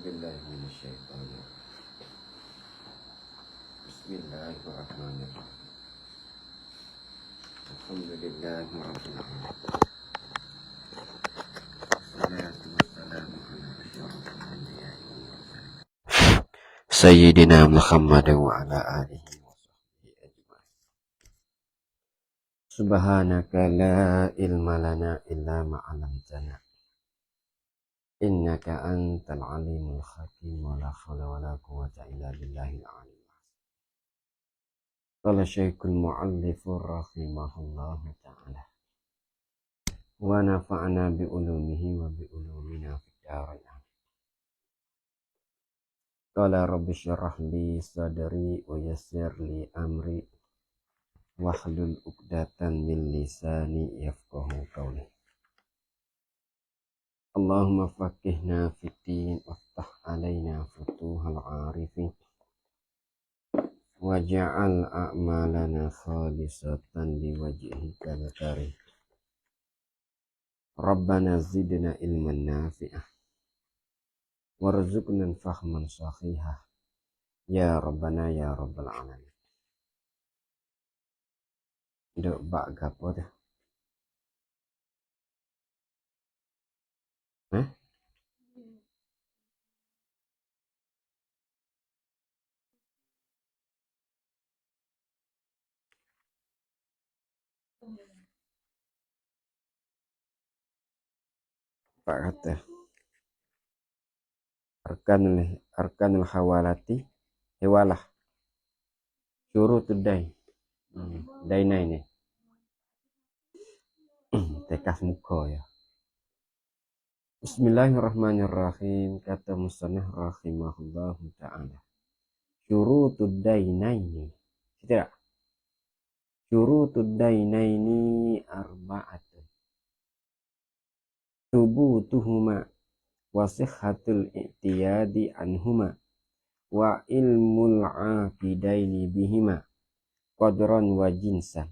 بالله من الشيطان الرجيم. بسم الله الرحمن الرحيم. الحمد لله رب العالمين. والصلاة والسلام على أشرف الأنبياء والمرسلين سيدنا محمد وعلى آله وصحبه أجمعين. سبحانك لا علم لنا إلا ما علمتنا إنك أنت العليم الحكيم ولا حول ولا قوة إلا بالله العلي العظيم. قال الشيخ المؤلف رحمه الله تعالى ونفعنا بعلومه وبعلومنا في الدارين. قال رب اشرح لي صدري ويسر لي أمري واحلل عقدة من لساني يفقهوا قولي. اللهم فقهنا في الدين وافتح علينا فتوح العارفين واجعل أعمالنا خالصة لوجهك الكريم. ربنا زدنا علما نافعا وارزقنا فهما صحيحا يا ربنا يا رب العالمين. Duk bak gapo dah? Pak kata arkanul hawalati hewalah syurutud dain. Dainai ni tekas muka ya. Bismillahirrahmanirrahim. Kata musannif rahimahullah ta'ala, syurutud dainaini, tidak, syurutud dainaini arba'atun thubutuhuma wa sihhatul i'tiyadi anhuma wa ilmul aqidaini bihima qadran wa jinsan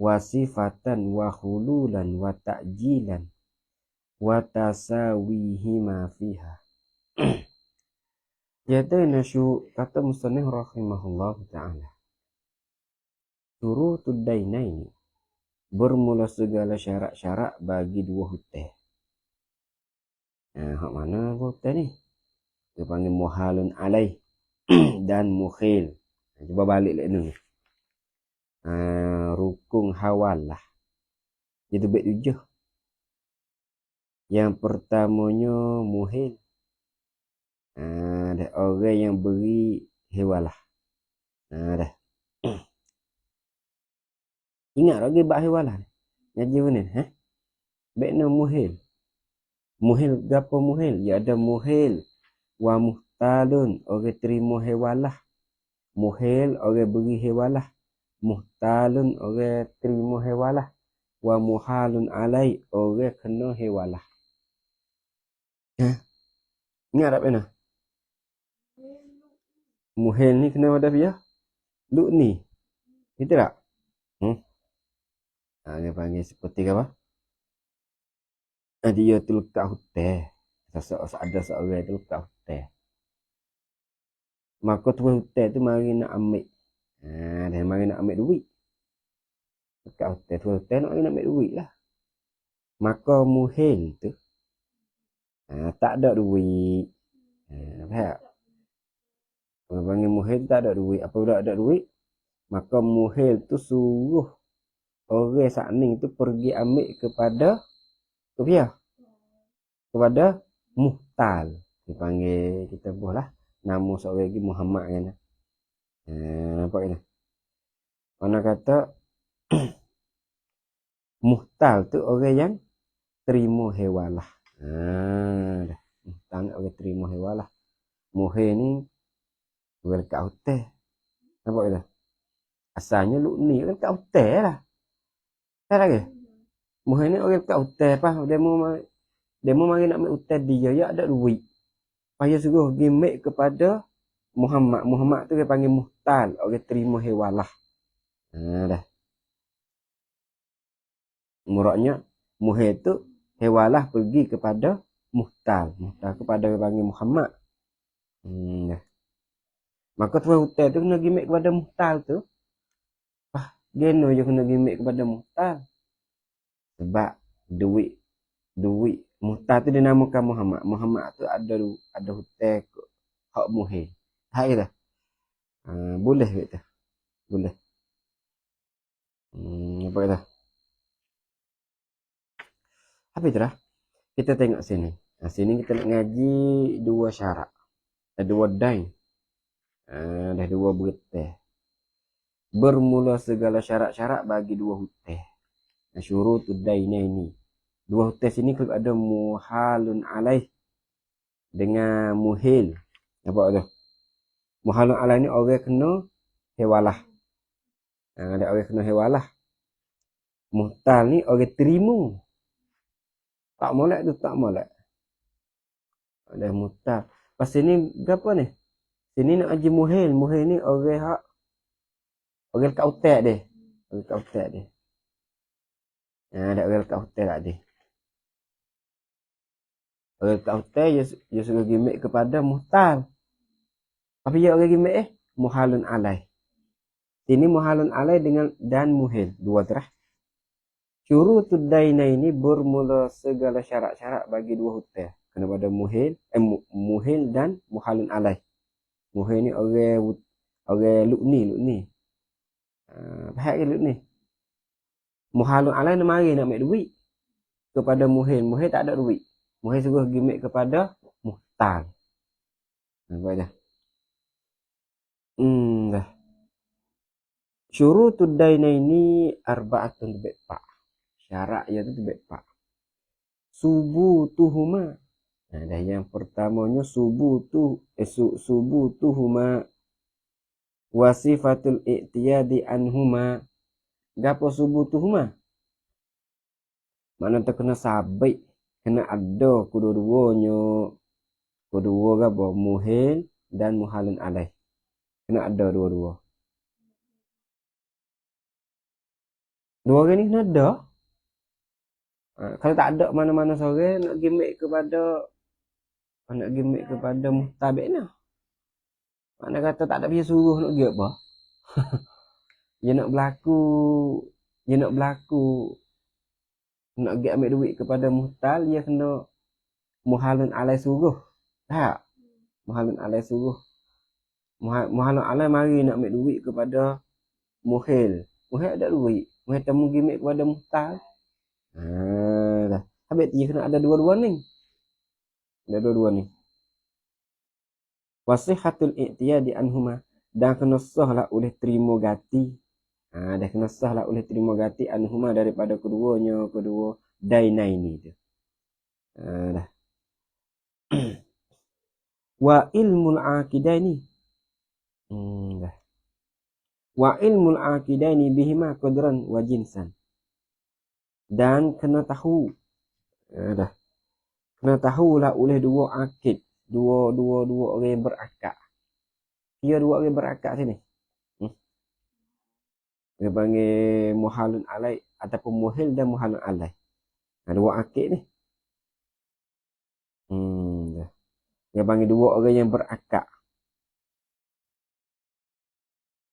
wa sifatan wa hululan wa ta'jilan wa tasawihima fiha. Jadi nasyu kata musannif rahimahullah ta'ala, syurutud dainaini, bermula segala syarat-syarat bagi dua hutang. Hak mana hutang ni? Dia panggil muhalun alaih dan mukhil. Cuba balik lagi ni. Rukun hawalah. Itu baik tujuh. Yang pertamanya muhil. Ada orang yang beri hewalah. Dah. Ingat lagi bak hewalah ni. Ngaji mana ni? Baik nama muhil. Muhil gapo muhil? Ya ada muhil wa muhtalun, orang terima hewalah. Muhil orang beri hewalah. Muhtalun orang terima hewalah. Wa muhalun alai, orang kena hewalah. Ingat tak pernah? Muhil ni kena ada dia? Luk ni. Itu tak? Dia panggil seperti apa? Dia tu lekat hutang. Ada seorang tu lekat hutang. Maka tuan hutang tu mari nak ambil. Dia mari nak ambil duit. Lekat hutang. Tuan hutang nak ambil duit lah. Maka muhil tu tak ada duit. Faham? Orang panggil muhil tak ada duit. Apabila ada duit, maka muhil tu suruh orang sakning tu pergi ambil kepada kepada muhtal. Dipanggil kita buahlah nama seorang lagi Muhammad kan. Nampak kan? Mana kata muhtal tu orang yang terima hewalah. Dah. Muhtal orang terima hewalah. Muhil ni orang dekat hotel. Nampak kan? Asalnya luk ni orang dekat hotel lah. Tak lagi. Muhil ni orang dekat hotel apa? Dia mau mari nak ambil hotel dia, ya ada duit. Payah suruh gimek kepada Muhammad. Muhammad tu dia panggil muhtal, orang terima hewalah. Dah. Muraknya muhil tu hewalah pergi kepada muhtal kepada orang panggil Muhammad. Ya. Maka tuan hutang tu kena gimek kepada muhtal tu. Geno je kena gimek kepada muhtal. Sebab duit muhtal tu dinamakan Muhammad. Muhammad tu ada hutang hak muhil. Hak kita. Boleh kita. Boleh. Apa kata? Apa itu dah? Kita tengok sini. Sini kita nak ngaji dua syarat. Dua dain. Dah dua berteh. Bermula segala syarat-syarat bagi dua hutang. Syurutud dainaini. Dua hutang sini kalau ada muhalun alaih dengan muhil. Apa tu? Muhalun alaih ni orang kena hewalah. Ada orang kena hewalah. Muhtal ni orang terima. Tak molek tu tak molek. Ada muhtal. Pas sini berapa ni? Sini nak haji muhil. Muhil ni orang kat utak dia. Orang kat utak dia. Ada orang kat utak tak dia. Orang kat utak dia suruh gimek kepada muhtal. Apa dia orang gimek muhalun alaih. Sini muhalun alaih dengan dan muhil. Dua terah. Syurutud dainaini bermula segala syarat-syarat bagi dua hutang. Kena pada muhil dan muhalun alaih. Muhil ni orang lukni. Bahak ke lukni. Muhalun alaih ni mari nak ambil duit kepada muhil. Muhil tak ada duit. Muhil suruh gimek kepada muhtal. Nampak dah. Dah. Syurutud dainaini arba'atun bi'pa'. Syarat ia tu bi'pa'. Subutuhuma. Dah yang pertamanya subutuhuma wasifatul i'tiyadi anhuma. Gapo subutuhuma? Makna tu kena sabit, kena ada kedua-duanya. Kedua gapo? Muhil dan muhalun alaih. Kena ada dua-dua. Dua orang ni kena ada. Kalau tak ada mana-mana seorang nak gimek kepada muhtabik ni. Mana kata tak ada dia suruh nak pergi apa? Dia nak berlaku nak pergi ambil duit kepada muhtal, dia kena muhalun alai suruh. Tak? Muhalun alai suruh. Muhalun alai mari nak ambil duit kepada muhil. Muhil ada duit. Muhil temu gimek kepada muhtal. Dah. Habis dia kena ada dua-dua ni. Ada dua-dua ni. Wasihatul i'tiyadi anhuma. Dan kena sahlah oleh terima gati. Dah kena sahlah oleh terima gati anhuma daripada kedua dainai ni tu. Dah. Wa ilmul aqidaini. Dah. Wa ilmul aqidaini bihima qadran wa jinsan. Dan kena tahu. Dah. Kena tahulah oleh dua akid. Dua orang yang berakad. Dia dua orang berakad sini. Dia panggil muhalun alai ataupun muhil dan muhalun alai. Dua akid ni. Dia panggil dua orang yang berakad.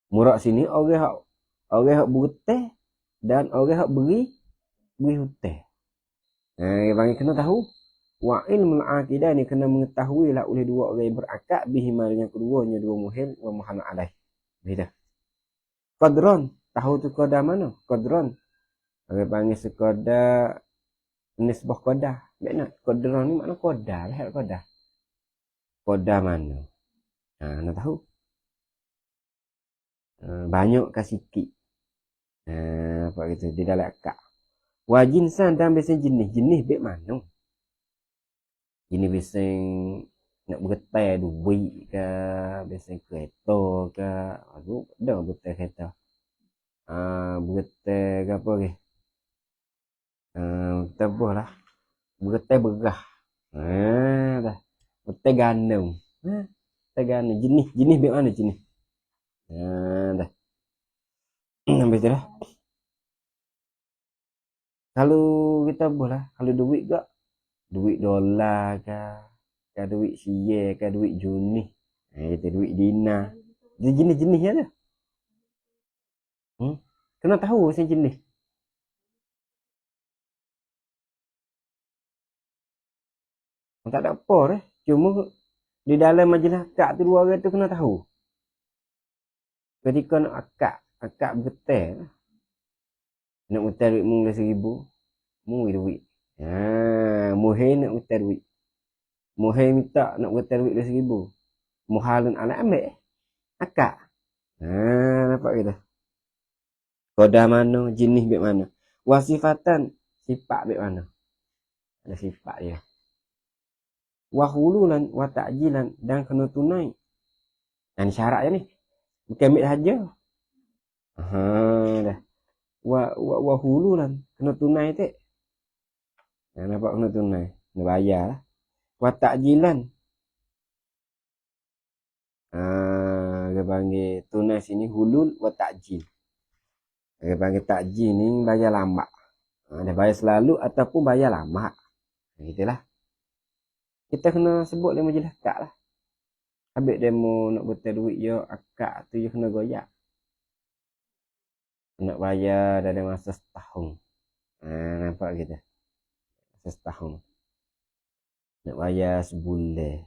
Murak sini orang hak berhutang dan orang hak beri hutang. Dia panggil kena tahu. Wa ilmul aqidah ni kena mengetahui lah oleh dua orang yang berakad bihima dengan keduanya dua muhil wa muhalun alai. Beda. Qadron. Tahu tu qadar mana? Qadron. Orang panggil sekadar nisbah qadar. Makna qadron ni makna qadar. Lihat qadar. Qadar mana? Nak tahu? Banyak ke sikit. Apa gitu di dalam akad. Wa jinsan dan biasanya jenis bek mana? Jenis biasanya nak bergetai duit ke, biasanya kereta ke. Aduh, dah bergetai kereta. Bergetai ke apa ke? Kita apa lah. Bergetai berah. Dah. Bergetai ganam. Bergetai ganam. Jenis bek mana jenis? Dah. Habis tu lah. Kalau kita apa lah. Kalau duit ke, duit dolar ke duit siye ke duit junih. Itu duit dinar. Dia jenis-jenisnya tu. Kena tahu sen jenis. Tak ada apa dah. Cuma di dalam majlis akad tu dua orang tu kena tahu. Ketika nak akad betul. Nak betul duit mula 1,000. Mui duit. Muhir nak betul duit. Muhir minta nak betul duit 2,000. Muhalun anak ambil. Akad. Nampak kita. Kodah mana, jenis bek mana. Wasifatan, sifat bek mana. Ada sifat dia. Wahululan, watakjilan, dan kena tunai. Dan syarat je ni. Bukan ambil saja. Dah. Wahululan, kena tunai tak. Nampak kena tunai. Kena bayar lah. Watakjilan. Dia panggil tunai sini hulul watakjil. Dia panggil takjil ni bayar lambat. Dia bayar selalu ataupun bayar lambat. Gitulah. Kita kena sebut dia majlis akad lah. Habis demo nak betul duit je, akad tu je kena goyak. Nak bayar dalam masa setahun. Nampak kita. Masa setahun. Nak bayar sebulan.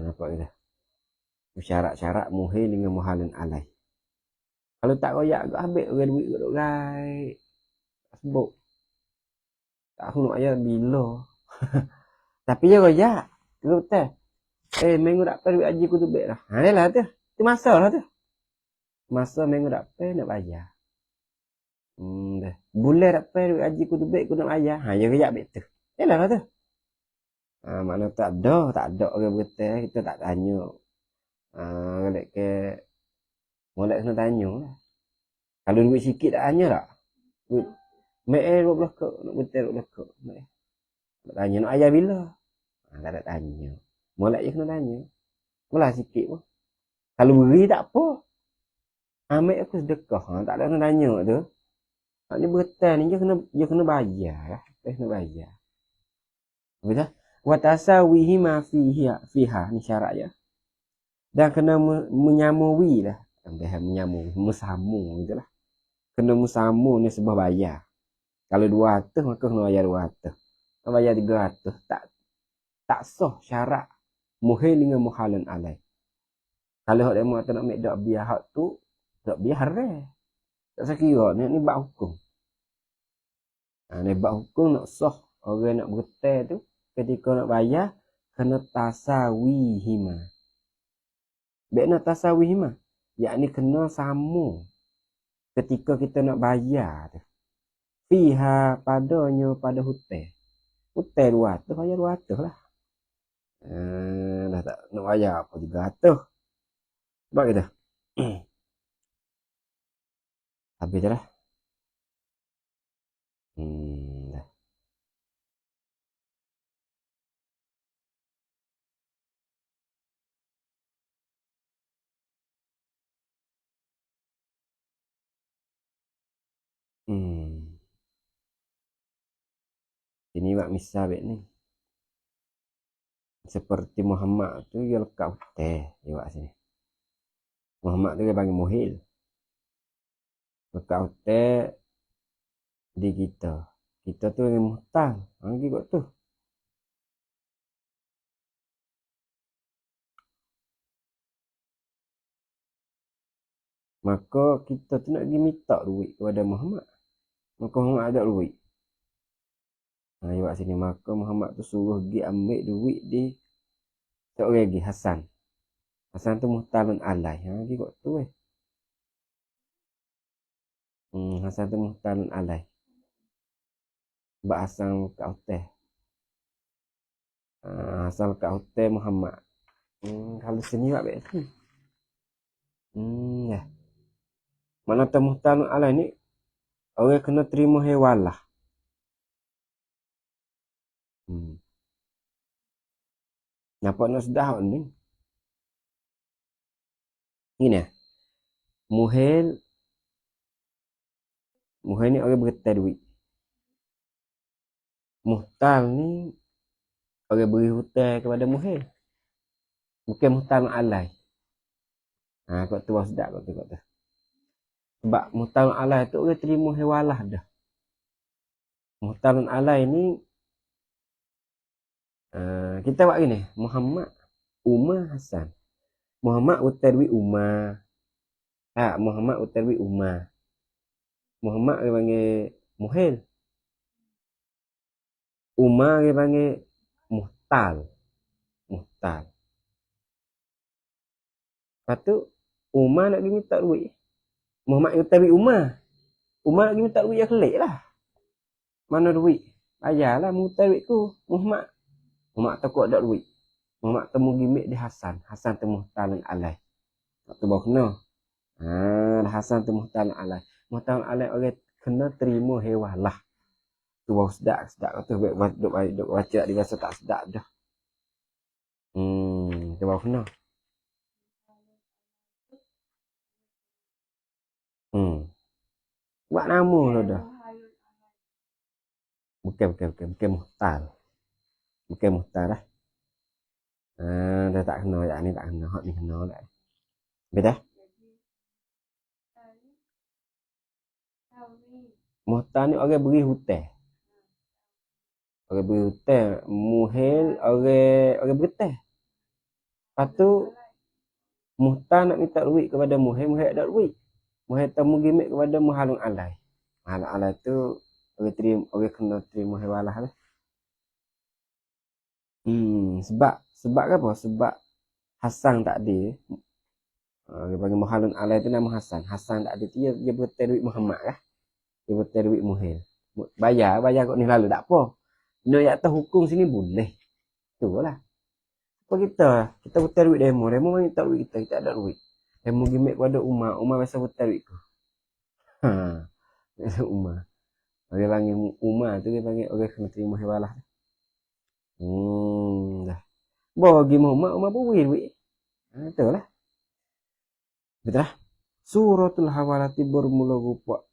Nampak kita. Syarat-syarat muhir dengan muhalun alai. Kalau tak goyak, habis orang duit duduk gaib. Tak sebut. Tak tahu nak bayar bila. Tapi dia goyak. Betul. Minggu dapat duit haji ku tu baik lah. Ni lah tu. Itu masa lah tu. Masa minggu dapat nak bayar. Dah. Bulan dapat duit haji ku tu baik ku nak bayar. Dia goyak baik tu. Ni lah tu. Mana tak ada orang betul. Kita tak tanya. Kalau ke molek kena tanya lah. Kalau duit sikit tak tanya tak? Duit Mek 12 kok, nak betul 12 kok. Nak tanya nak ayah bila? Tak ada tanya. Molek je kena tanya. Mula sikit pun. Kalau beri tak apa. Ambil aku sedekah. Tak ada kena tanya tu. Maknanya betul ni dia kena bayar lah. Dia kena bayar. Betul? Wa tasawihi ma fiha ni syarat ya. Dan kena menyamui lah. Menyamui, musamu gitu lah. Kena musamu ni sebuah bayar. Kalau 200 maka kena bayar 200. Kalau bayar 300 tak sah syarat muhil dengan muhalun alai. Kalau hak demo nak ambil dak biar hak tu, dak biar haram. Tak sekira ni bab hukum. Ni bab hukum nak sah orang nak bertai tu ketika nak bayar kena tasawihima. Bekna tasawihima, yakni kena sama ketika kita nak bayar tu. Fiha padanya pada hutang. Hutang 200 bayar 200 lah. Dah tak nak bayar apa 300. Sebab kita. Habis je lah. Dah. Ini buat misal ni. Seperti Muhammad tu dia lekat hutang. Dia buat sini. Muhammad tu dia panggil muhil. Lekat hutang di kita. Kita tu yang hutang. Lagi kot tu. Maka kita tu nak pergi minta duit kepada Muhammad. Maka Muhammad ada duit. Dia buat sini. Maka Muhammad tu suruh pergi ambil duit di seorang lagi, Hasan. Hasan tu muhtalun alai. Lagi kot tu Hasan tu muhtalun alai. Sebab Hasan kat hotel. Hasan kat hotel Muhammad. Kalau sini buat baik tu. Ya. Mana tu muhtalun alai ni, orang kena terima hewalah. Nampak nak sedap ni. Ini Muhil ni orang bergetar duit. Muhtal ni orang beri hutang kepada muhil. Bukan muhtal alai. Kau tu baru sedap kau tu. Sebab muhtal alai tu orang terima hewalah dah. Muhtal alai ni kita buat gini, Muhammad Umar Hasan. Muhammad hutang duit Umar. Muhammad hutang duit Umar. Muhammad dia panggil muhil. Umar dia panggil muhtal. Muhtal. Lepas tu Umar nak pergi minta duit. Muhammad hutang duit Umar. Umar nak pergi minta duit, ya kelik lah. Mana duit? Bayarlah hutang duitku. Muhammad takut ada duit. Muhammad temu gimik di Hasan. Hasan temu muhtal alai. Waktu baru kena. Hasan temu muhtal alai. Muhtal alai orang kena terima hewalah. Tu baru sedap. Tu duk baca di bahasa tak sedap dah. Tu baru kena. Buat nama lo dah. Bukan muhtal. Bukan muhtal lah. Dah tak kena, yang ni tak kena. Hak ni kena dah. Betul? Muhtal ni orang beri hutang. Orang beri hutang, muhil orang berhutang. Lepas tu muhtal nak minta duit kepada muhil ada duit. Muhil temu gimik kepada muhalun alai. Muhalun alai tu orang kena terima hewalah lah. Sebab apa? Sebab Hasan tak ada. Dia panggil muhalun alai tu nama Hasan. Hasan tak ada tu dia berhutang duit Muhammad lah. Dia berhutang duit muhil. Bayar kau ni lalu tak apa. Nak tahu hukum sini boleh. Tu lah. Apa kita hutang duit demo bagi tak duit kita ada duit. Demo gimik kepada Umar biasa hutang duit ku. Biasa Umar. Orang panggil Umar tu dia panggil orang kena terima hewalah. Dah. Bagi Umar beri duit. Betul lah. Betul lah. Suratul Hawalati bermula rupa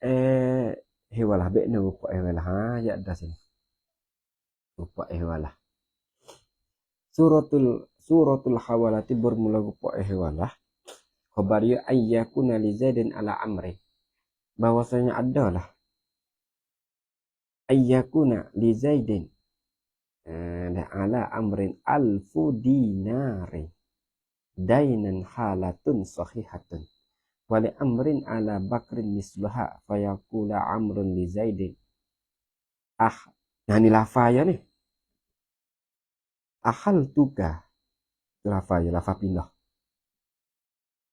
hewalah. Bekna rupa hewalah. Ya dah sini. Rupa hewalah. Suratul Hawalati bermula rupa hewalah. Khabariya ayyakuna li Zaidin ala amri. Bahwasanya adalah ayyakuna li Zaidin ala amrin alfu dinari dainan halatun sahihatun wali amrin ala bakrin misluha fayaqula amrun li Zaidin ni lafaya ni ahal tuka lafaya pindah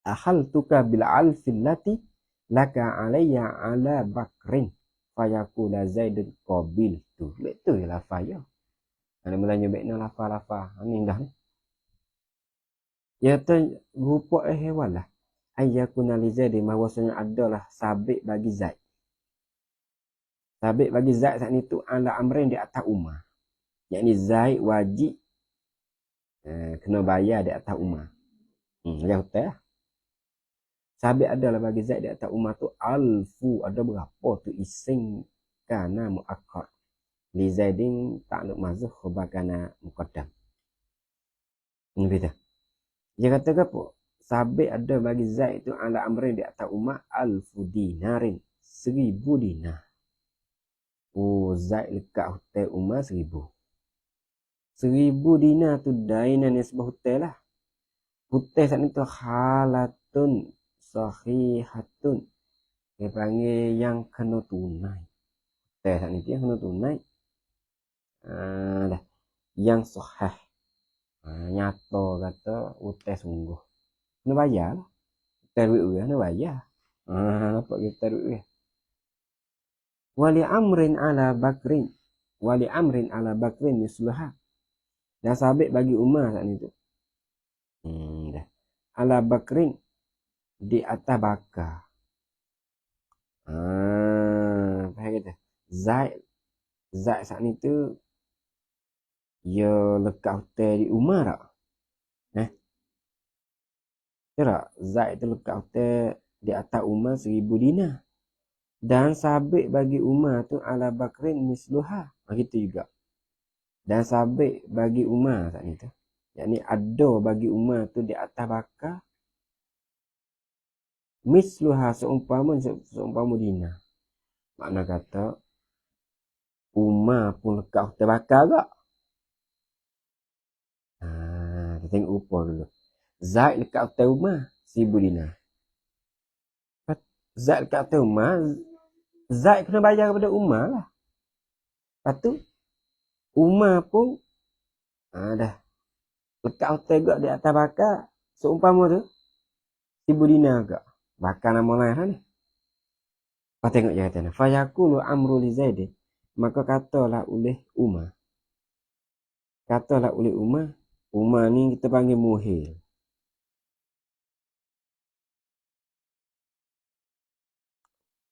ahal tuka bil alfil lati laka alayya ala bakrin fayaqula Zaidun qabil tu betul lafaya. Ada mulanya baiknya lafa. Ini dah ni. Ya tu rupa hewan lah. Ayyakuna li Zaidin bahwasanya adalah sabit bagi Zaid. Sabit bagi Zaid saat ni tu ala amrin di atas Umar. Yakni Zaid wajib kena bayar di atas Umar. Dia hutang lah. Sabit adalah bagi Zaid di atas Umar tu alfu ada berapa tu ising kana muakkad. Li Zaidin ta'alluq mazhuf khabar kana muqaddam. Ini beda. Dia kata apa? Sabit ada bagi Zaid itu ala amrin di atas Umar alfu dinarin. 1000 dinar. Zaid lekat hutang Umar 1000. 1000 dinar tu dainan yang sebab hutang lah. Hutang saat ni tu halatun sahihatun. Dia panggil yang kena tunai. Hutang saat ni tu yang kena tunai. Dah. Yang sahih. Nyata kata hutang sungguh. Kena bayar lah. Hutang duit dia kena bayar. Nampak kita duit dia. Wali amrin ala bakrin misluha. Dan sabit bagi Umar saat ni tu. Dah. Ala bakrin di atas bakar. Faham kata? Zaid saat ni tu dia lekat hutang di Umar tak? Tak? Zaid tu lekat hutang di atas Umar 1000 dinar. Dan sabit bagi Umar tu ala bakrin misluha. Gitu juga. Dan sabit bagi Umar saat ni tu. Yakni ada bagi Umar tu di atas bakar. Misluha seumpama dina. Makna kata Umar pun lekat atas bakar gak. Kita tengok rupa dulu. Zaid lekat atas Umar 1000 dinar. Zaid lekat atas Umar, Zaid kena bayar kepada Umar lah. Lepas tu Umar pun dah lekat hotel juga di atas bakar. Seumpama tu 1000 dinar juga. Bakar nama lain lah ni. Kau tengok je kata ni. Fayaqulu amru li Zaid. Maka katalah oleh Umar. Umar ni kita panggil muhil.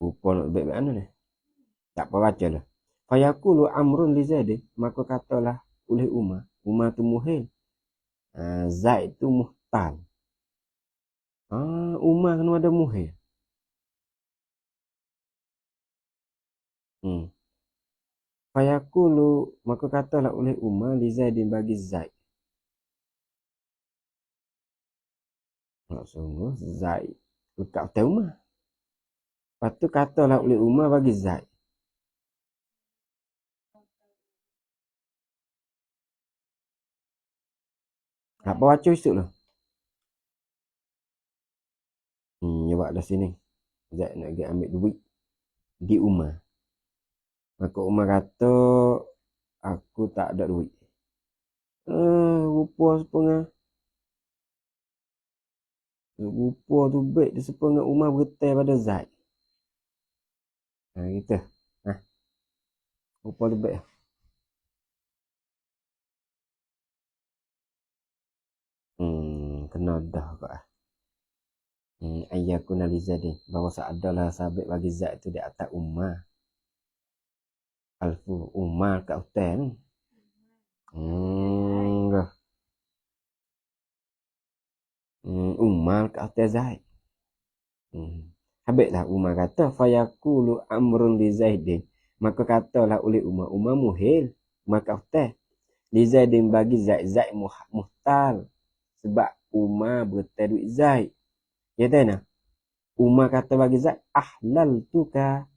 Rupa nak baik-baik mana ni. Tak apa baca lah. Fayaqulu amrun li Zaid. Maka katalah oleh Umar. Umar tu muhil. Zaid tu muhtal. Umar kena ada muhil. Fayaqulu maka katalah oleh Umar li Zaidin bagi Zaid. Sungguh Zaid lekat atas Umar. Lepas tu katalah oleh Umar bagi Zaid. Apa baca esok lah. Dia buat dah sini. Zaid nak pergi ambil duit di Umar. Maka Umar kata, aku tak ada duit. Rupa sepengah. Rupa tu baik dia sepengah Umar bergetar pada Zaid. Gitu. Rupa tu baik. Kena dah kok. Ayyaku nali Zaid. Bahawa adalah sahabat bagi Zaid tu di atas Umar. Alfu Umar kat hotel ni. Umar kat hotel Zaid. Habislah Umar kata fayaqulu amrun li Zaidin. Maka katalah oleh Umar. Umar muhil. Umar kat hotel. Li Zaidin bagi Zaid. Zaid muhtal. Sebab Umar bertai duit Zaid. Ya tahu nak? Umar kata bagi Zaid. Ahlaltuka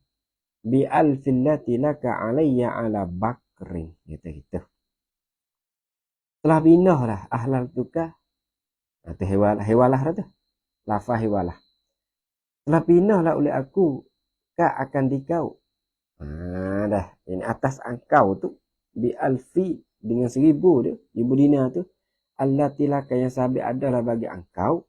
bi alfillati laka alayya ala bakrin. Kata gitu. Telah pindah lah ahlaltuka. Itu hewalah tu. Lafaz hewalah. Telah pindah lah oleh aku. Kak akan dikau. Dah. Ini atas angkau tu. Bi alfi. Dengan 1000 tu. 1000 dinar tu. Allati laka yang sabit adalah bagi angkau.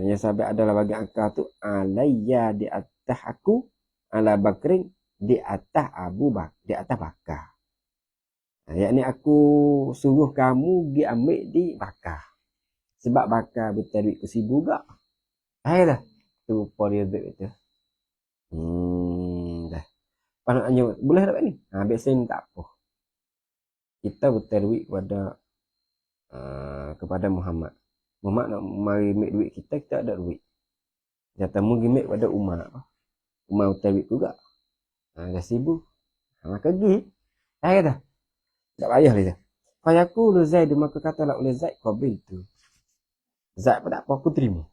Yang sabit adalah bagi angkau tu. Alayya di atas aku. Ala bakrin. Di atas Abu Bakar. Di atas Bakar. Yakni aku suruh kamu pergi ambil di Bakar. Sebab Bakar betul duit ke 1000 gak. Dah. Tu rupa dia duit tu. Dah. Panaknya boleh tak ni? Biasa ni tak apa. Kita betul duit kepada Muhammad. Muhammad nak mari ambil duit kita ada duit. Kata mu ambil pada Umar. Umar betul duit juga. Dah 1000. Maka pergi. Dah. Tak payah dia. Fayaqulu Zaid maka katalah oleh Zaid qabil tu. Zaid pun tak apa aku terima.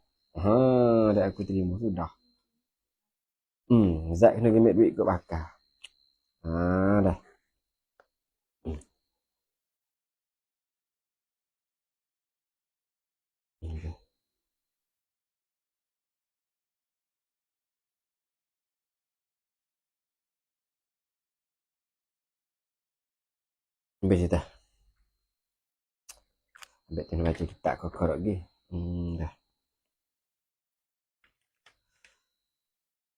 Dah aku terima sudah. Zaid kena ambil duit ke Bakar. Dah. Ambil cerita. Ambil tengok baca kitab kokor lagi. Dah.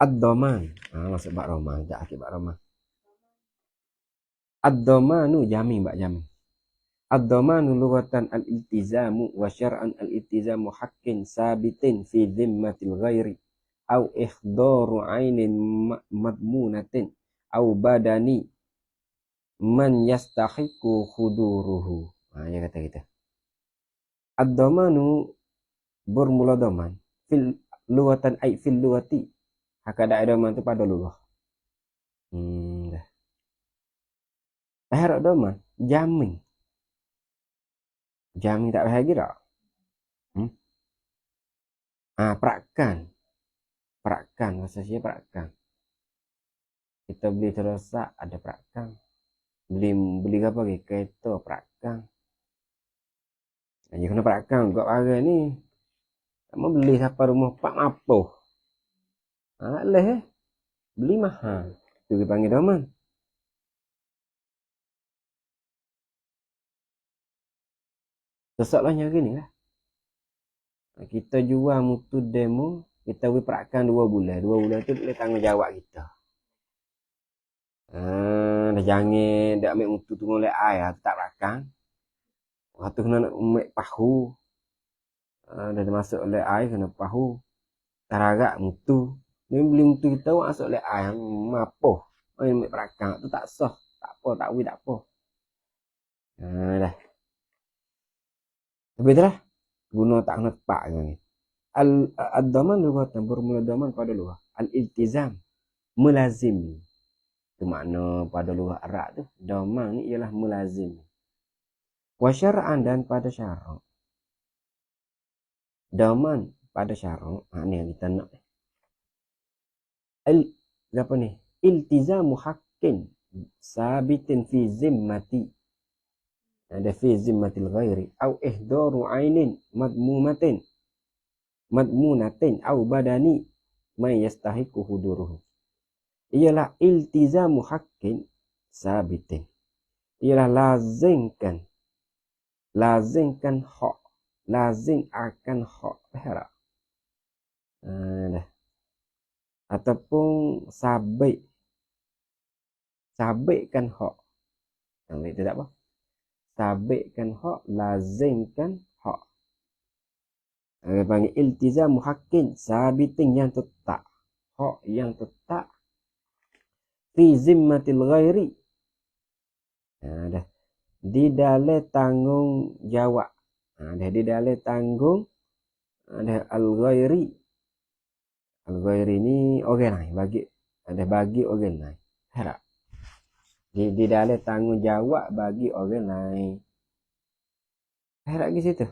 Ad-Daman. Masuk bak Roma. Sekejap akhir bak Roma. Ad-Damanu jamin bak jamin. Ad-Damanu lughatan al-iltizamu wa syar'an al-iltizamu haqqin sabitin fi dhimmatil ghairi au ikhdaru ainin madmunatin au badani man yastahiqu khuduruhu. Dia kata kita. Ad-Damanu bermula daman fil lughatan ay fil lughati. Hakada daman tu pada lughah. Dah. Harap doman, jamin. Jamin tak lagi tak? Perakan. Perakan, bahasa saya perakan. Kita beli terosak, ada perakan. Beli apa lagi? Kereta, perakan. Jadi kena perakan kat barang ni. Tak mau beli siapa rumah pak mapoh. Tak boleh beli mahal. Tu dia panggil doman. Soalnya gini lah. Kita jual mutu demo, kita beri perakan 2 bulan. 2 bulan tu boleh tanggungjawab kita. Dah jangan dak ambil mutu tu oleh air tak perakan. Waktu kena nak ambil pahu. Dah masuk oleh air kena pahu. Tararak mutu. Ni beli mutu kita masuk oleh air mapoh. Ambil perakan tu tak sah. Tak apa, tak wui tak apa. Dah. Tapi dah. Guna tak kena tepat ni. Ad-daman lughatan bermula daman pada lughah al-iltizam, melazim. Itu makna pada lughah Arab tu, daman ni ialah melazim. Wa syar'an dan pada syarak. Daman pada syarak, ni yang kita nak. Apa ni? Iltizamu haqqin sabitin fi zimmati. Ada fi zimmatil ghairi au ihdaru ainin madmunatin au badani may yastahiqu huduruhu. Ialah iltizamu haqqin sabitin. Ialah lazimkan hak, lazim akan hak harap. Dah. Ataupun sabitkan hak. Itu tak apa? Sabitkan hak, lazimkan hak. Dia panggil iltizam haqqin sabitin yang tetap. Hak yang tetap fi zimmatil ghairi. Dah. Di dalam tanggungjawab. Dah di dalam tanggung ada al-ghairi. Al-ghairi ni orang lain bagi orang lain. Harap. Di dalam tanggungjawab bagi orang lain. Harap ke situ.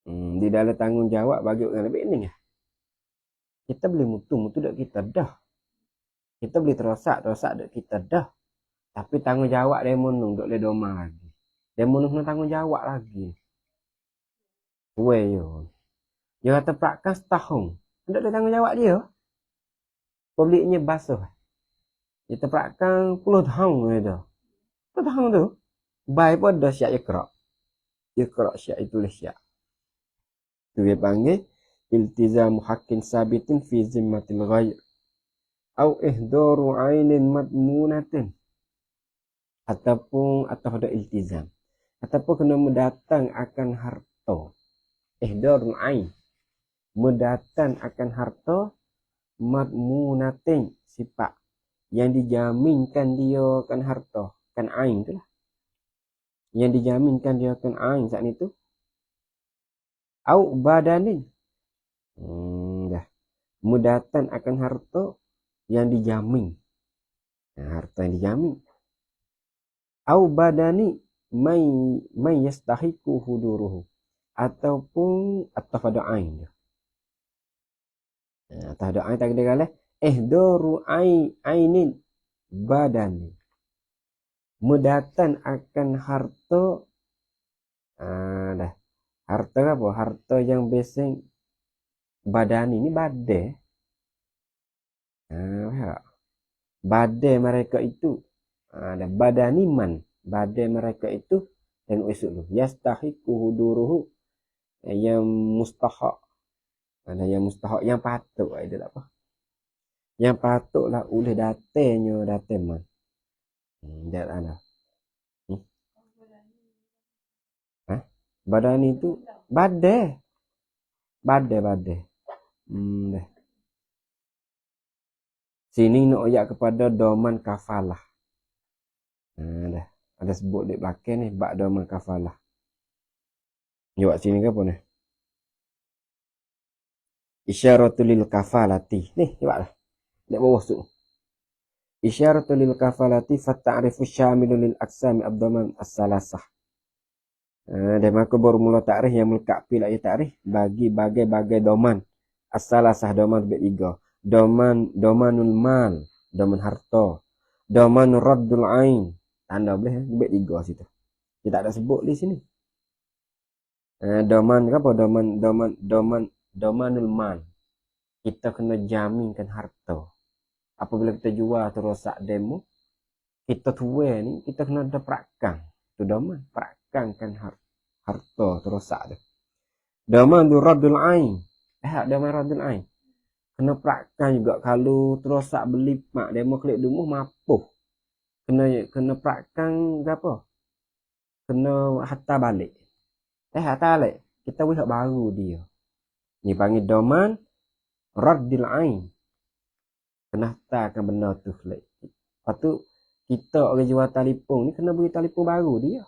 Di dalam tanggungjawab bagi orang lebih ni. Kita beli mutu dak kita dah. Kita beli terosak dak kita dah. Tapi tanggungjawab dia monong dak le doma lagi. Dia monong kena tanggungjawab lagi. Yo. Dia kata perakan setahun. Dak le tanggungjawab dia. Publiknya basuh. Kita perakan 10 tahun dah. 10 tahun tu. Baik pun dah siap iqra. Iqra siap tulis siap. Tu dia panggil iltizamu haqqin sabitin fi zimmatil ghair au ihdaru ainin madmunatin. Ataupun atau ada iltizam. Ataupun kena mendatang akan harta. Ihdaru ain. Mendatang akan harta madmunatin, sifat yang dijaminkan dia akan harta, kan ain tu lah. Yang dijaminkan dia akan ain saat itu. Au badanin. Dah. Mudatan akan harta yang dijamin. Harta yang dijamin. Au badani may yastahiqu huduruhu. Ataupun atau pada ain dia. Atau ada ain tak kena kalah. Ihdaru ainin badani. Mudatan akan harta. Dah. Harta apa? Harta yang biasa badani ni badai. Badai mereka itu. Ada badani man. Badai mereka itu. Tengok esok tu. Yastahiqu huduruhu. Yang mustahak. Ada yang mustahak. Yang patut. Itu tak apa. Yang patutlah oleh datanya man. Dia tak ada. Badani itu badai. Badai. Dah. Sini nak ayat kepada doman kafalah. Dah. Ada sebut di belakang ni bab doman kafalah. Jawab sini ke apa ni? Isyaratul lil kafalati. Ni jawablah. Dek bawah tu. Isyaratu lil kafalati fata'rifu syamilu lil aksami abdaman as-salasah. Dan maka baru mula takrif yang melekat pila ya takrif bagi bagai-bagai doman. As-salasah doman bertiga. Domanul mal, doman harta. Domanul raddul ain. Tanda boleh bertiga situ. Kita tak ada sebut di sini. Doman apa? Domanul mal. Kita kena jaminkan harta. Apabila kita jual tu rosak demo, kita tuai ni, kita kena ada perakang. Tu doman, perakangkan harta tu rosak tu. Doman tu radul ain. Doman radul ain. Kena perakang juga kalau tu rosak beli mak demo klik dumuh mapuh. Kena perakang apa? Kena hantar balik. Hantar balik. Kita wihak baru dia. Ni panggil doman radul ain. Kena hantarkan benda tu klik. Lepas tu kita orang jual telefon ni kena beli telefon baru dia.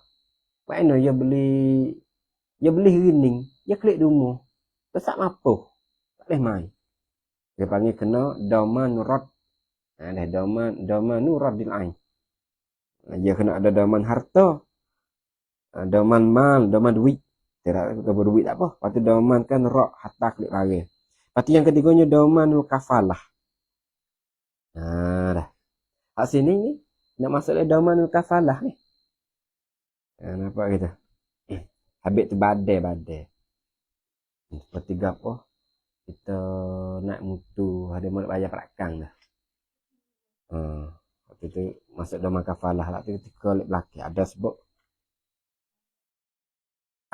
Mana dia beli rening, dia klik dumuh. Tesak mapuh. Tak boleh main. Dia panggil kena doman rad. Ada doman radil ain. Dia kena ada doman harta. Doman mal, doman duit. Tidak berduit tak apa. Lepas tu doman kan rad hatta klik lagi. Lepas tu yang ketiganya domanul kafalah. Dah. Hak sini ni nak masuk ke domanul kafalah ni. Nampak kita. Habis tu badai. Seperti apa? Kita nak mutu ada mau bayar perakang dah. Waktu tu masuk doman kafalah lah tu ketika lek belakang ada sebut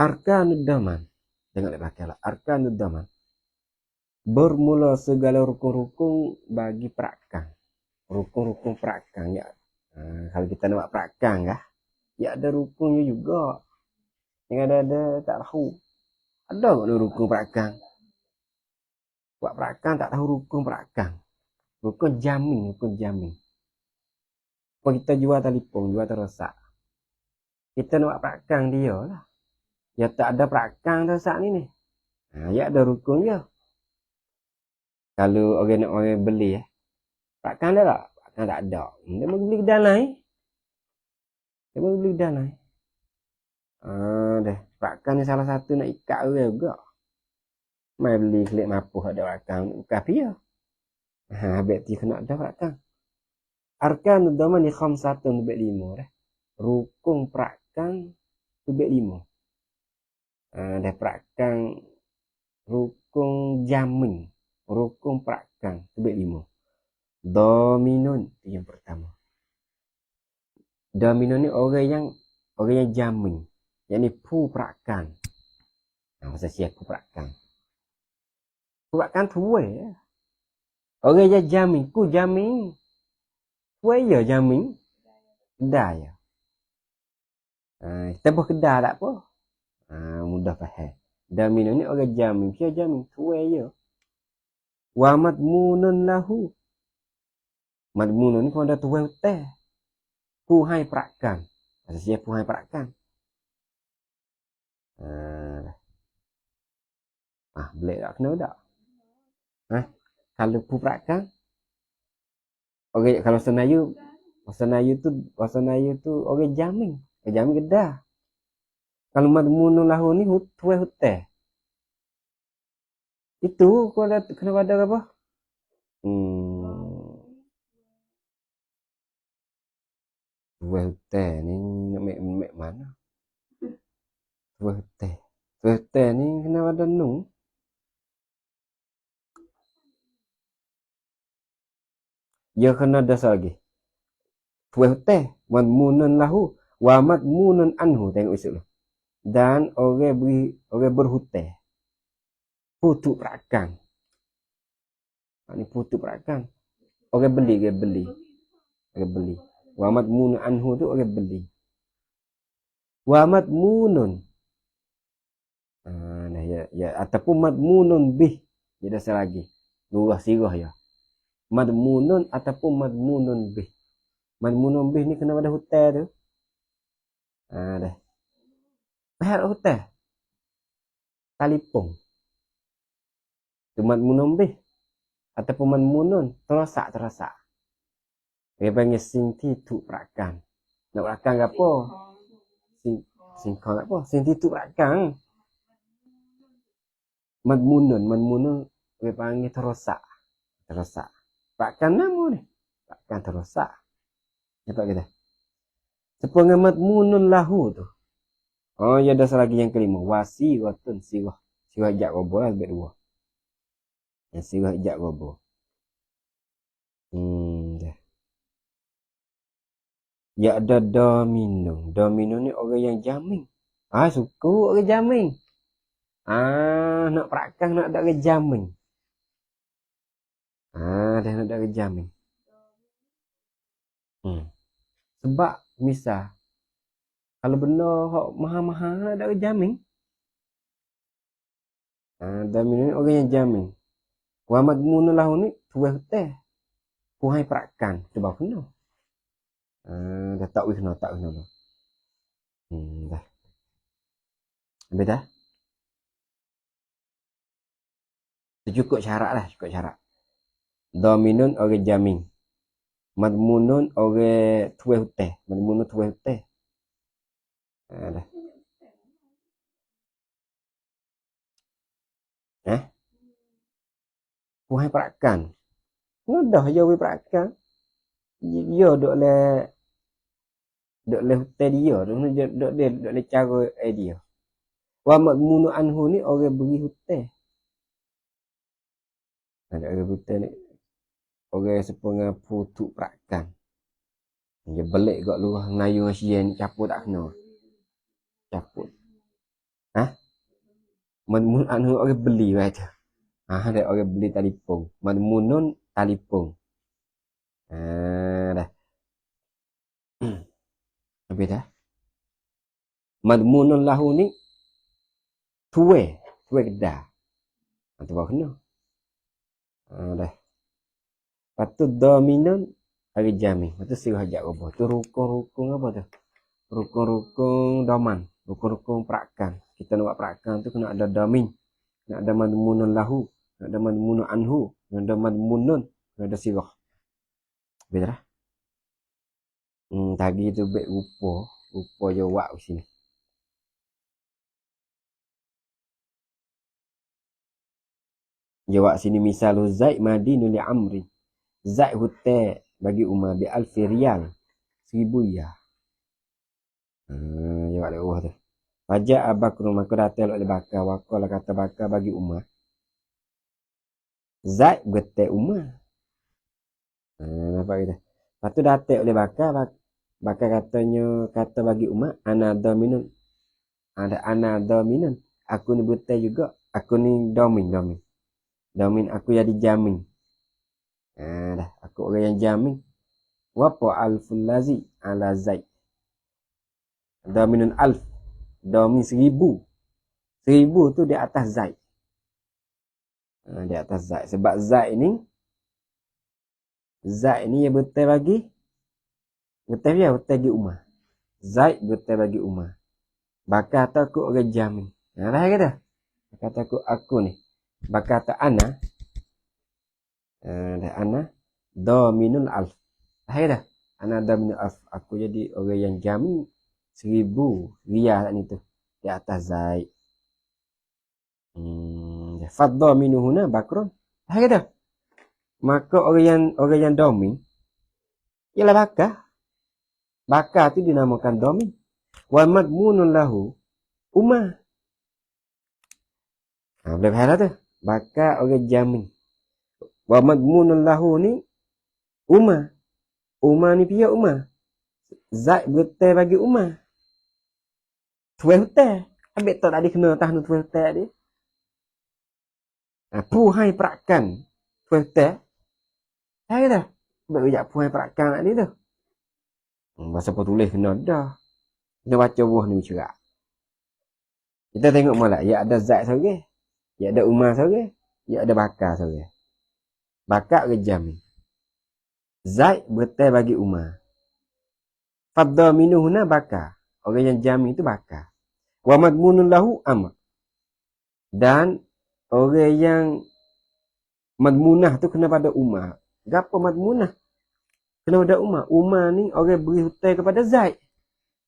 arkanud daman. Tengok lek belakang lah. Arkanud daman. Bermula segala rukun-rukun bagi perakang. Rukun-rukun perakang ya. Kalau kita nak buat perakang kah? Ya ada rukunnya juga. Yang ada tak tahu. Ada tak rukun perakang? Buat perakang tak tahu rukun perakang. Rukun jamin. Kalau kita jual telefon, jual terosak. Kita nak buat perakang dia lah. Ya tak ada perakang terosak ni. Ya ada rukun je. Kalau orang beli perakang ada tak? Perakang tak ada. Dia mau beli kedai lain. Dah. Perakang ni salah satu nak ikat orang juga. Mai beli klik mapuh ada perakang. Bukan dia. Habis dia kena ada perakang. Arkan daman ni khamsatun lebih 5 dah. Rukun perakang lebih 5. Dah perakang rukun jamin. Rukun perakang lebih 5. Dominun yang pertama. Dominun ni orang yang jamin. Yang ni pu perakang. Masa siap pu perakang. Pu perakang tuai ya. Orang yang jamin. Ku jamin. Tuai ya jamin. Kedai ya. Kita buat kedai tak apa. Mudah faham. Dominun ni orang jamin. Dia jamin. Tuai ya. Wa madmunun lahu. Madmunun ni kalau ada tuai hotel. Pu hai perakang. Masa siap pu hai perakang. Boleh tak kena tak? Kalau pu perakang, okay, kalau Senayu tu orang jamin kedah. Kalau madmunun lahu ni tuai hotel. Itu kalau kena ada apa? Tuai hotel ni mek mana? Tuai hotel ni kena ada nung. Ya kena dasar lagi. Tuai hotel madmunun lahu wa madmunun anhu, tengok isu. Dan orang berhutang. Putuk perakang. Ini putuk perakang. Orang beli. Wa madmunun anhu tu orang beli. Wa madmunun. Ya ataupun madmunun bih. Dia dasar lagi. Dua sirah ya. Madmunun ataupun madmunun bih. Madmunun bih ni kena ada hutang tu. Dah. Bayar hutang. Telefon. Tu madmunun bih. ataupun madmunun terosak. Dia panggil sing titu perakan. Nak perakan ke apa? Singkong apa? Sing titu perakan. Madmunun dia panggil terosak. Perakan nama ni. Perakan terosak. Nampak kita? Sepengah madmunun lahu tu. Oh, ya ada lagi yang kelima. Wasiratun sirah. Sirah ijab robo lah lebih dua. Yang sirah ijab robo. Dah. Ya ada dominum. Dominum ni orang yang jamin. Suka orang jamin. Nak perakan nak ada orang jamin. Dah nak ada orang jamin. Sebab misal kalau benda hok mahal-mahal nak ada orang jamin. Dominum ni orang yang jamin. Wa madmunun lahu ni tuai hutang. Puhai perakan. Coba kena. Dah tak kena dah. Dah. Habis dah? Cukup syarat. Dominun orang jamin. Madmunun orang tuai hutang. Dah. Puhai perakan. Mudah je we perakan. Dia dok le hutang dia, dok le cara dia. Wa madmunu anhu ni orang beri hutang. Ada orang hutang ni orang sepengah putuk perakan. Dia belik kat luar ngayu sian caput tak kena. Caput. Madmun anhu orang beli baca. Ada orang beli talipung. Madmunun talipung. Dah. Habis dah. Madmunun lahu ni tuai kedah. Tu baru kena. Dah. Patut dominan hari jamin. Patut sirah hajat roboh. Tu rukun apa tu? Rukun doman. Rukun perakan. Kita nak buat perakan tu kena ada domin. Nak ada madmunun lahu. Nak ada madmunun anhu. Nak ada madmunun. Nak ada sirah. Habis dah. Tadi tu baik rupa jawab sini. Jawab sini misal Zaid madinu li amri. Zaid hutang bagi Umar bi alfi riyal. 1000 ya. Jawab dia tu. Wajah Abakr maka datang oleh Bakar. Waqala kata Bakar bagi Umar. Zaid hutang Umar. Nampak kita. Lepas tu datang oleh Bakar. Bakar kata bagi Umar. Ana dominun. Ada ana dominun. Aku ni hutang juga. Aku ni domin. Domin aku jadi jamin. Dah. Aku orang yang jamin. Wapa alful lazi ala Zaid. Dominun alf. Domin 1000. 1000 tu di atas Zaid. Di atas Zaid. Sebab Zaid ni dia betul bagi. Betul bagi Umar. Zaid betul bagi Umar. Bakar kata aku orang jamin. Dah kata. Kata aku ni. Bakar kata ana. Ana dominul alf. Dah. Ana dominul alf. Aku jadi orang yang jamin 1000 riyal ni tu. Di atas Zaid. Fadda minuhuna Bakrun. Dah kata. Maka orang yang domin ialah Bakar. Bakar tu dinamakan domin. Wa madmunun lahu Umar. Boleh faham tu? Bakar orang jamin. Wa madmunun lahu ni Umar. Umar ni pihak Umar. Zaid berhutang bagi Umar. Tuai hutang. Habis tak tadi kena tahan tuai hutang dia. Puhai perakan. Tuai hutang. Dah kata. Sebab bijak puhai perakan nak dia tu. Bahasa apa tulis kena dah. Kita baca buah ni cerak. Kita tengok malah. Ya ada Zaid seorang. Ya ada Umar seorang. Ya ada Bakar seorang. Bakar ke jamin. Zaid berhutang bagi Umar. Fadda minuhuna Bakar. Orang yang jamin itu Bakar. Wa madmunun lahu Amr. Dan orang yang Madmunah tu kena pada Umar. Gapo madmunah? Kena pada Umar. Umar ni orang beri hutang kepada Zaid.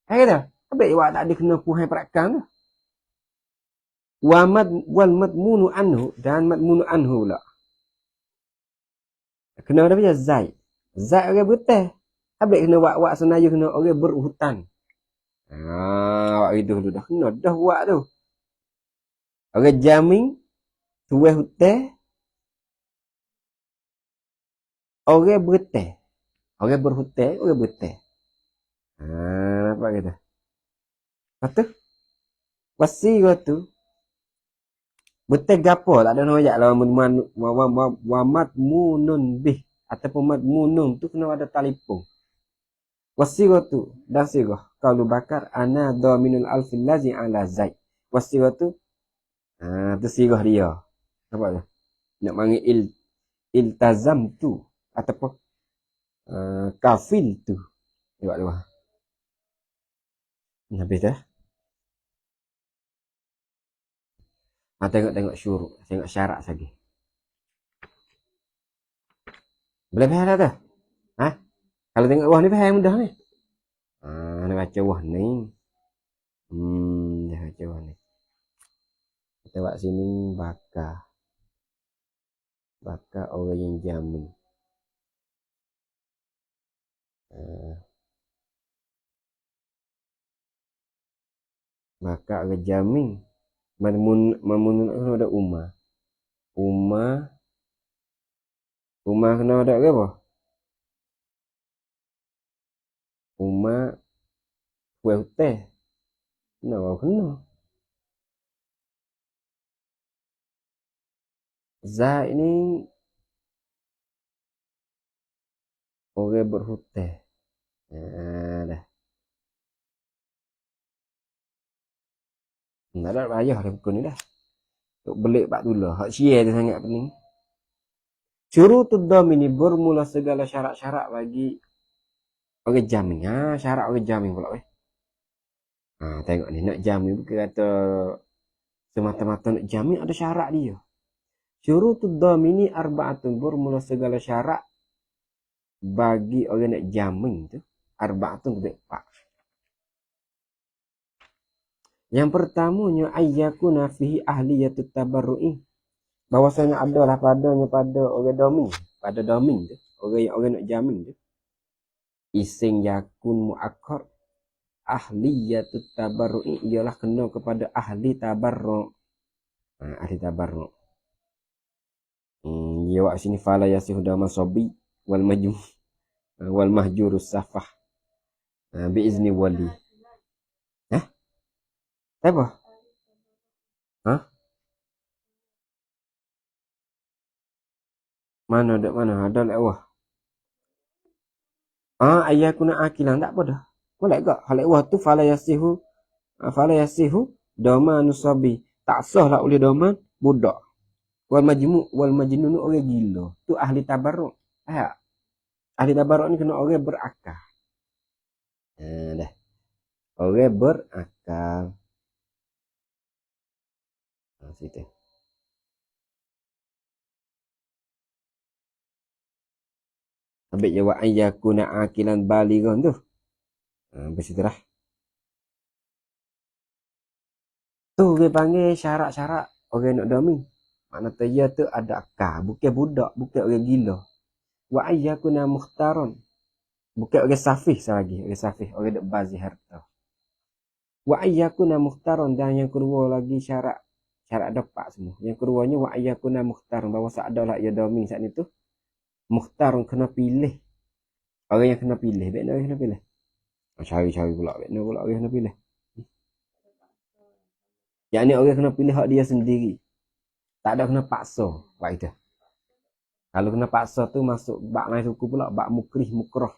Hai kata, habis awak tak ada kena puhai perakan tu. Wal madmunu anhu dan madmunu anhu pula. Kena pada dia Zaid. Zaid orang berhutang. Habis kena wak senaya kena orang berhutang. Awak itu dulu dah kena dah buat tu. Orang jamin tuai hutang. Orang berhutang. Orang berhutang, orang berhutang. Nampak kata? Lepas tu, wasi kau tu, berhutang gapo? Tak ada noyak lah. Wamat munun bih. Ataupun madmunun tu kena ada telefon. Wasi kau tu, dan sirah. Kalau bakar, ana dominul alfil lazi ala Zaid. Wasi kau tu, tu sirah dia. Nampak tak? Nak panggil iltazam tu. Ataupun kafil tu. Tengok luar. Habis dah. Tengok syuruk. Tengok syarat lagi. Boleh faham tak? Kalau tengok wah ni faham mudah ni. Nak baca wah ni. Dah baca wah ni. Kita buat sini bakar. Bakar orang yang jamin. Bakar orang jamin. Mamun kena ada Umar. Umar kena ada apa? Umar kue hutang. Kena. Zaid ni orang berhutang. Dah. Tak ada payah dah buku ni dah. Untuk belik pak tulah. Hak share tu sangat pening. Syurutud dhamin ni bermula segala syarat-syarat bagi orang jamin. Syarat orang jamin pula weh. Tengok ni nak jamin bukan kata semata-mata nak jamin ada syarat dia. Syurutud dhamin ni arba'atun bermula segala syarat bagi orang nak jamin tu. Arba'atun lebih 4. Yang pertamanya ayyakuna fihi ahliyatut tabarru'i. Bahwasanya adalah padanya pada orang domin, pada domin tu, orang nak jamin tu. Ising yakun muakkar ahliyatut tabarru'i ialah kena kepada ahli tabarru'. Ahli tabarru'. Ya wak sini fala yasihu dama sabi wal mahjurus safah. Bi izni wali. Apa? Mana? Ada lek wah. Ayakuna akilan tak apa dah. Boleh gak? Hal wah tu fala yasihu dama nusabi. Tak sah lah oleh dama budak. Wal majnun orang gila. Tu ahli tabarruk. Ahli tabarruk ni kena orang berakal. Dah. Orang berakal. Situ. Ambil jawab ayyakuna akilan balighan tu. Bersitulah. Tu dia panggil syarat-syarat orang nak domin. Makna dia tu ada akal. Bukan budak. Bukan orang gila. Wa ayyakuna mukhtaron. Bukan orang safih selagi. Orang safih. Orang nak bazi harta. Wa ayyakuna mukhtaron. Dan yang kedua lagi syarat. Syarat dapat semua. Yang keduanya wa ayyakuna mukhtaron. Bahawa adalah ia domin saat ni tu. Mukhtaron kena pilih. Orang yang kena pilih. Baik orang kena pilih. Cari-cari pula. Baik pula orang kena pilih. Yang ni orang kena pilih hak dia sendiri. Tak ada kena paksa. Buat itu. Kalau kena paksa tu masuk bak lain suku pula. Bak mukrah.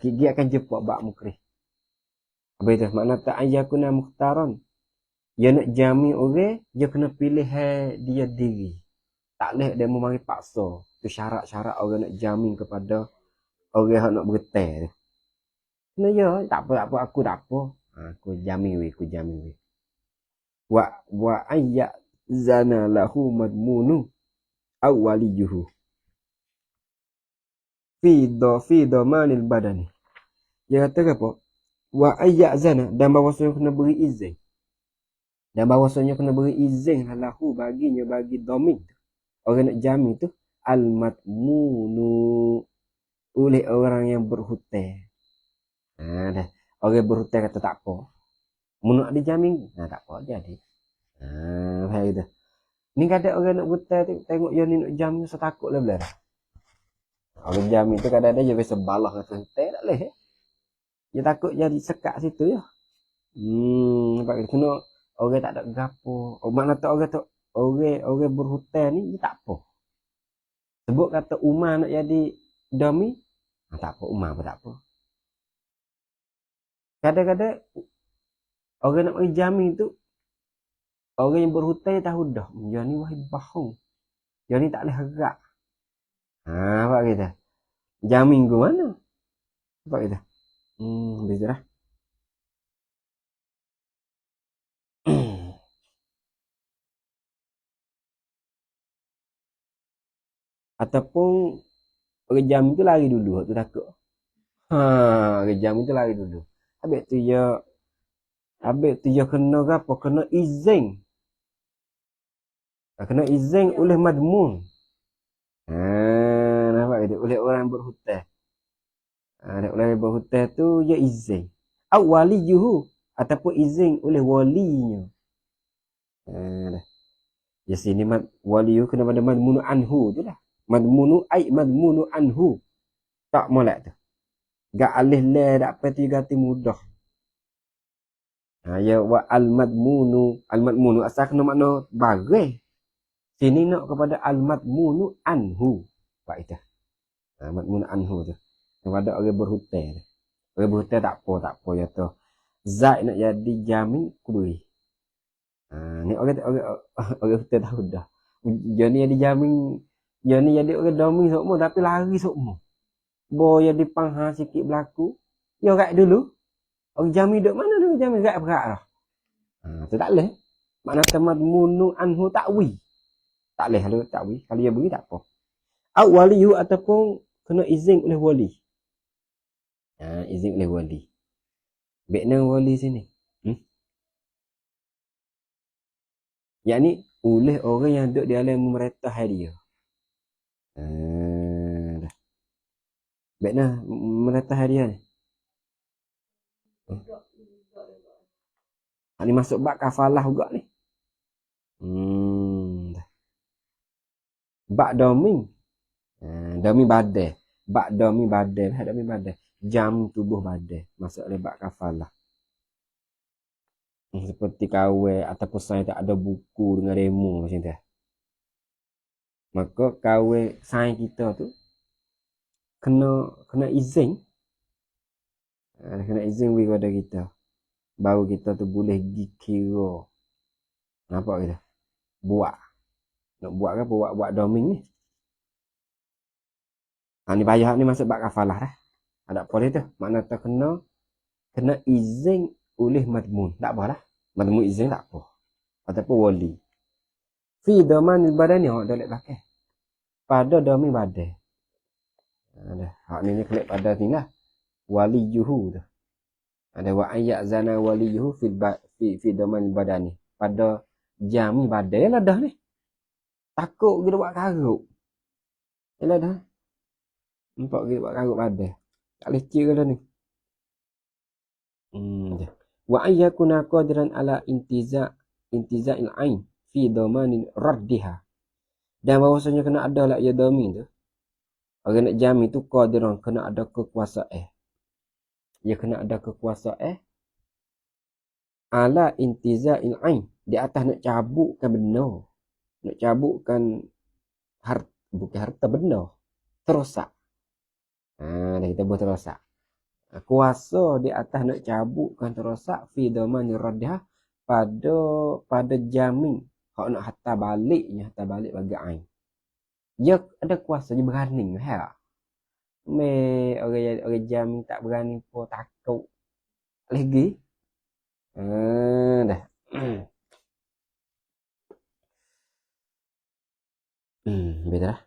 Dia akan jepuk bak mukrih. Apa itu? Makna tak ayyakuna mukhtaron. Dia nak jamin orang. Dia kena pilih dia diri. Tak boleh dia memang paksa. Itu syarat-syarat orang nak jamin kepada orang yang nak bertai. Kena ya. Tak apa. Aku tak apa. Aku jamin weh. Wa ayyak zana lahu madmunu. aw waliyuhu fi dhamanil badani. Dia kata apa? Wa ayyazana, dan bahawasanya kena beri izin. Dan bahawasanya kena beri izin lahu baginya, bagi dhamin. Orang nak jamin tu al-matmunu, oleh orang yang berhutang. Dah. Orang berhutang kata tak apa. Mun nak dijamin, tak apa jadi. Baik dah. Ni kadang orang nak hutang tu tengok dia ni nak jamin so takut lah belah. Orang jamin tu kadang-kadang dia biasa balah kata hutang tak leh. Dia takut jadi sekat situ ya. Nampak kena orang tak ada gapo. Mana tak orang tu orang berhutang ni dia tak apa. Sebut kata Umar nak jadi dami, tak apa, Umar pun tak apa. Kadang-kadang orang nak bagi jamin tu, orang yang berhutang tahu dah, dia ni wahai bohong. Dia ni tak boleh harap. Apa kita? Jamin ke mana? Apa kita? Begitu dah. Ataupun orang jamin tu lari dulu, tu takut. Orang jamin tu lari dulu. Habis tu dia kena apa? Kena izin. Kena izin oleh madmun. Nampak gitu? Oleh orang berhutang. Orang yang berhutang tu dia izin. Aw waliyuhu, ataupun izin oleh walinya. Dah. Ya sini waliyuhu kena pada madmunu anhu tu lah. Madmunu anhu. Tak molek tu. Gak alih le dak pati gati mudah. Ya wa al-madmunu asal kena makna bagai. Sini nak kepada al-madmunu anhu. Pak itu. Madmunu anhu tu. Kepada orang berhutang. Orang berhutang tak apa ya tu. Zaid nak jadi jamin kuberi. Ni orang hutang tahu dah. Dia ni jadi jamin, dia ni jadi orang domi semua tapi lari semua. Boy yang dipangha sikit berlaku. Ya kat dulu. Orang jamin duk mana dulu jamin kat berat dah. Tu tak leh. Makna madmunu anhu takwi. Tak leh kalau takwi. Kalau dia beri tak apa. Aw waliyu ataupun kena izin oleh wali. Izin oleh wali. Bekna wali sini. Yakni oleh orang yang duduk di alam memerintah dia. Dah. Bekna memerintah dia ni. Ni masuk bab kafalah juga ni. Dah. Bab domi. Domi badai. Bab domi badai. Jam tubuh badai. Masuk oleh bab kafalah. Seperti kawin ataupun saya tak ada buku dengan demo macam tu. Maka kawin saya kita tu kena izin. Kena izin kepada kita. Baru kita tu boleh dikira. Nampak kita? Buat. Nak buat ke apa? Buat doming ni. Ni payah ni masuk bab kafalah dah. Ada apa dia tu? Makna tu kena izin oleh madmun. Tak apa lah. Madmun izin tak apa. Ataupun wali. Fi dhamanil badani hak dah lek pakai. Pada domi badai. Ada. Hak ni klik pada sini lah. Waliyuhu tu. Ada wa ayat zana waliyuhu fi dhamanil badani. Pada jami badai lah dah ni. Takut kita buat karut. Yalah dah. Nampak kita buat karut badai. Tak boleh kira dah ni. Wa ayyakuna qadiran ala intiza'il ain fi dhamanin raddiha. Dan bahawasanya kena ada lah ya dhamin tu. Orang nak jamin tu qadiran kena ada kekuasaan. Dia kena ada kekuasaan ala intiza'il ain, di atas nak cabutkan benda. Nak cabutkan bukan harta benda. Terosak. Dah kita buat terosak. Kuasa di atas nak cabutkan terosak fi dhamanir raddiha pada jamin hak nak hantar balik bagi ain. Dia ada kuasa, dia berani ha. Orang jamin tak berani pun takut lagi. Dah. Beda lah.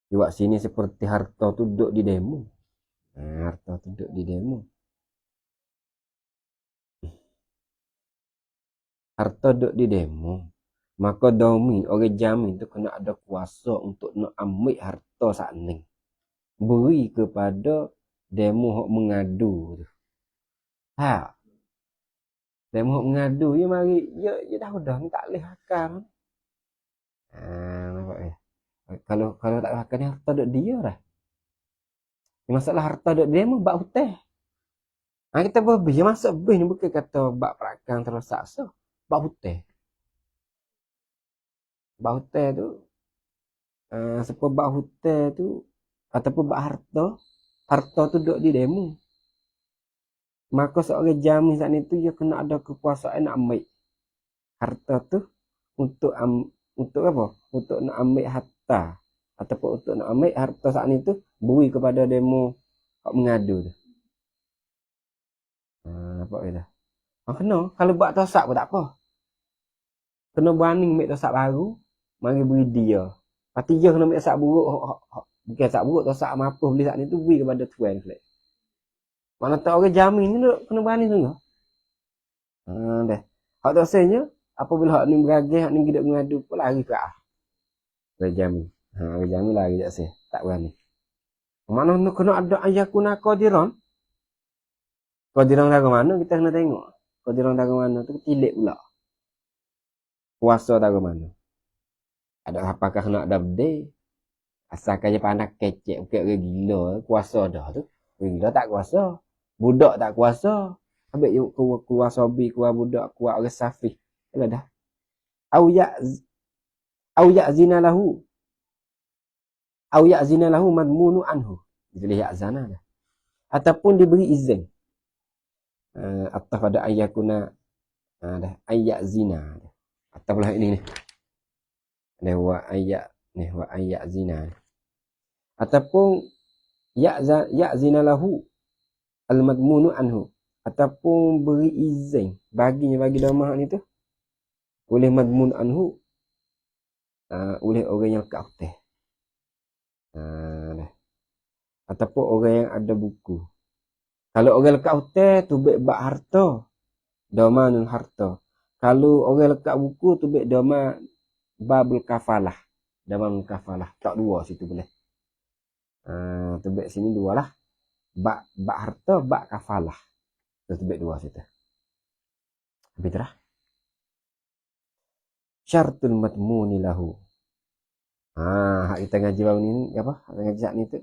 Juga sini seperti harta tu duduk di demo. Harta tu duduk di demo. Harta duduk di demo. Maka domi orang jamin tu kena ada kuasa untuk nak ambil harta sakning. Beri kepada demo hok mengadu tu. Ha. Demo hok mengadu ya mari ya dah ni tak leh akal. Nampak ya. Kalau tak akal ni harta duduk dia dah. Masalah harta duduk demo bab hutang. Kita berbih masuk bih ni bukan kata bab perakang terosak so. Bab hutang. Bab hutang tu sebab bab hutang tu ataupun bab harta tu duduk di demo. Maka seorang jamin saat itu dia kena ada kekuasaan nak ambil harta tu untuk apa? Untuk nak ambil harta ataupun untuk nak ambil harta saat itu beri kepada demo hak mengadu tu. Nampak ke dah? Kena kalau buat tosak pun tak apa. Kena berani ambil tosak baru, mari beri dia. Pasti dia kena ambil tosak buruk, bukan tosak buruk, tosak apa beli saat itu beri kepada tuan pula. Mana tak orang jamin ni kena berani sungguh. Dah. Hak dosanya apabila hak ni beragih, hak ni hidup mengadu pun lari ke arah. Orang jamin. Orang jamin lari tak sih, tak berani. Mana tu kena ada ayakuna qadiran. Qadiran dari mana kita kena tengok. Qadiran dari mana tu tilik pula. Kuasa dari mana. Ada apakah kena ada bede. Asalkan je pandang kecek, bukan orang gila, kuasa dah tu. Orang gila tak kuasa. Budak tak kuasa. Habis keluar sobi, keluar budak, keluar orang safih. Kalau dah. Au ya'zina lahu. Au ya'zina lahu madmunu anhu. Jadi ya'zana dah. Ataupun diberi izin. Atau pada ayakuna dah ayazina. Atau pula ini ni. Dah wa ayazina. Ataupun ya'zina lahu al-madmunu anhu. Ataupun beri izin bagi domah ni tu oleh madmun anhu oleh orang yang lekat hutang. Ataupun orang yang ada buku. Kalau orang lekat hutang tu baik bak harta, domanul harta. Kalau orang lekat buku tu baik doman babul kafalah. Domanul kafalah. Tak dua situ boleh. Tu baik sini dua lah. Bak harta, bak kafalah. Tu baik dua situ. Habis dah. Syartul matmuni lahu. Hak kita ngaji baru ni apa? Hak ngaji saat ni tu.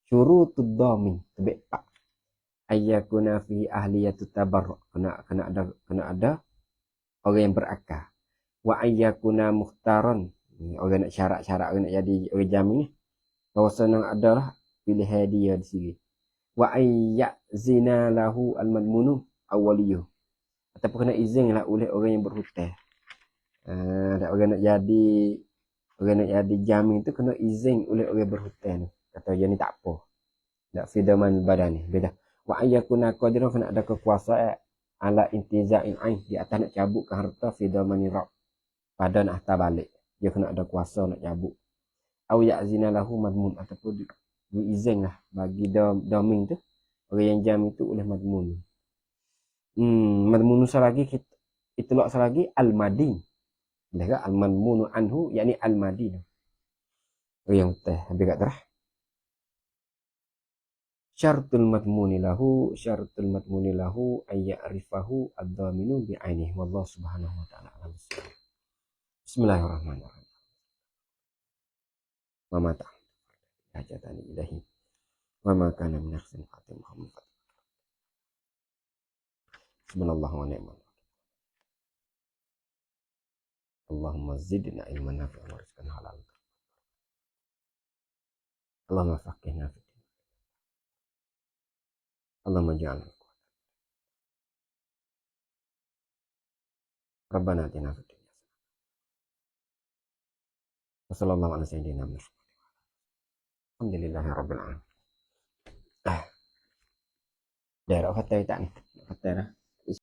Syurutud dhamin. Tebik pak. Ayyakuna fi ahliyatut tabarruk. Kena ada orang yang berakal. Wa ayyakuna mukhtaran. Orang nak syarat-syarat orang nak jadi orang jamin ni. Bahawa senang adalah pilihan dia di sini. Wa ayyazina lahu al-madmunu awwaliyuh. Ataupun kena izin lah oleh orang yang berhutang. Orang nak jadi jamin tu kena izin oleh orang berhutang. Kata dia ni tak apa. Tak fidaman badan ni. Beda. Wa ayyakuna qadiran kena ada kekuasaan ala intiza'in ain di atas nak cabut ke harta fidaman rab. Pada nak hantar balik. Dia kena ada kuasa nak cabut. Au ya'zina lahu madmun ataupun diizin lah bagi domin tu. Orang yang jamin tu oleh madmun. Madmun selagi kita itlaq selagi al-madin. Dah al-madmunu anhu yakni al-madin. Yang teh habis kat terah. Syartul matmuni lahu ayya'rifahu ad-dhaminu bi'ainihi wallahu subhanahu wa ta'ala alam. Bismillahirrahmanirrahim. Wa ma ta'ala hajatani ilahi wa ma kana min ahsin qatim Muhammad. Subhanallah wa ni'mal. Allahumma zidna ilman nafi'an wa rizqan halal. Allahumma faqihna fi din. Allahumma ja'alna Rabbana atina fid dunya hasanah. Wassallallahu ala sayyidina Muhammad. Alhamdulillahi rabbil alamin. Daerah kata tak ni? Kata dah.